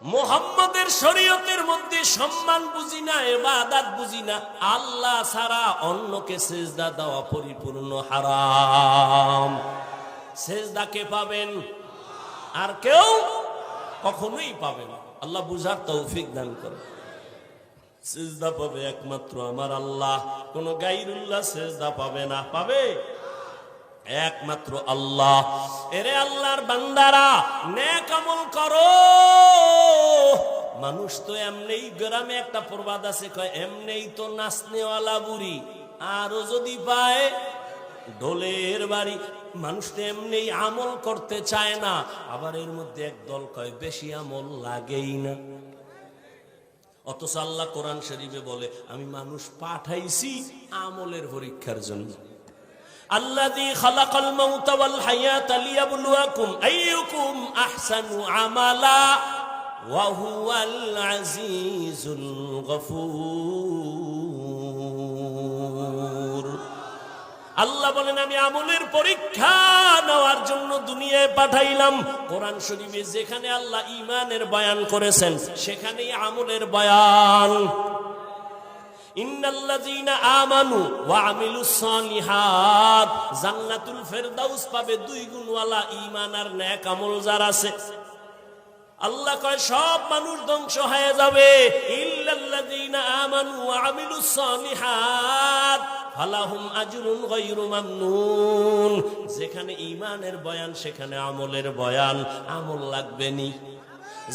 মুহাম্মাদের শরীয়তের মধ্যে সম্মান বুঝি না, ইবাদত বুঝি না, আল্লাহ ছাড়া অন্যকে সিজদা দেওয়া পরিপূর্ণ হারাম। সিজদা কে পাবেন? আর কেউ কখনোই পাবে না। আল্লাহ বুঝার তৌফিক দান করে। সিজদা পাবে একমাত্র আমার আল্লাহ, কোন গায়রুল্লাহ সিজদা পাবে না। পাবে একমাত্র আল্লাহ। এরে আল্লাহর বান্দারা, নেক আমল করো। মানুষ তো এমনিই, গ্রামে একটা প্রবাদ আছে, কয় এমনিই তো নাচনেওয়ালা বুড়ি, আরো যদি পায় ঢোলের বাড়ি। মানুষ তো এমনি আমল করতে চায় না, আবার এর মধ্যে একদল কয় বেশি আমল লাগেই না। অথচ আল্লাহ কোরআন শরীফে বলে, আমি মানুষ পাঠাইছি আমলের পরীক্ষার জন্য। আল্লাযী খালাকাল মাউতা ওয়াল হায়াতা লিয়াবলুয়াকুম আইয়ুকুম আহসানু আমালা ওয়া হুয়াল আজিজুল গফুর। আল্লাহ বলেন, আমি আমলের পরীক্ষা নেওয়ার জন্য দুনিয়ায় পাঠাইলাম। কোরআন শরীফে যেখানে আল্লাহ ঈমানের বয়ান করেছেন, সেখানেই আমলের বয়ান। ইন্নাল্লাযীনা আমানু ওয়া আমিলুস সালিহাত, জান্নাতুল ফেরদাউস পাবে দুই গুণওয়ালা ঈমান আর নেক আমল যার আছে। আল্লাহ কয় সব মানুষ ধ্বংস হয়ে যাবে, ইল্লাল্লাযীনা আমানু ওয়া আমিলুস সালিহাত ফালাহুম আজরুন গায়রু মামনুন। যেখানে ঈমানের বয়ান, সেখানে আমলের বয়ান। আমল লাগবে নি।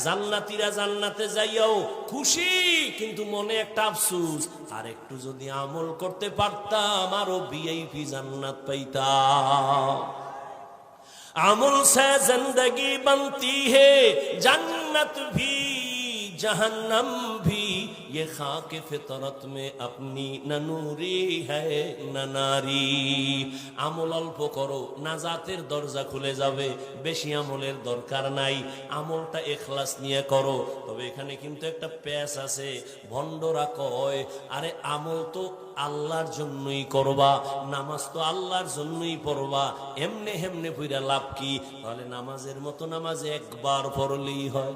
জান্নাতীরা জান্নাতে যাইয়াও খুশি, কিন্তু মনে একটা আফসোস, আর একটু যদি আমল করতে পারতাম আরো ভিআইপি জান্নাত পাইতাম। আমল से जिंदगी बनती है, जन्नत भी जहन्नम भी, ये खाक फितरत में अपनी न नूरी है न नारी। আমল অল্প করো, নাজাতের দরজা খুলে যাবে। বেশি আমলের দরকার নাই, আমলটা ইখলাস নিয়ে করো। তবে এখানে কিন্তু একটা প্যাচ আছে। ভণ্ডরা কয়, আরে আমল তো আল্লাহর জন্যই করবা, নামাজ তো আল্লাহর জন্যই পড়বা, এমনে হেমনে পইরা লাভ কি? তাহলে নামাজের মতো নামাজ একবার পড়লেই হয়।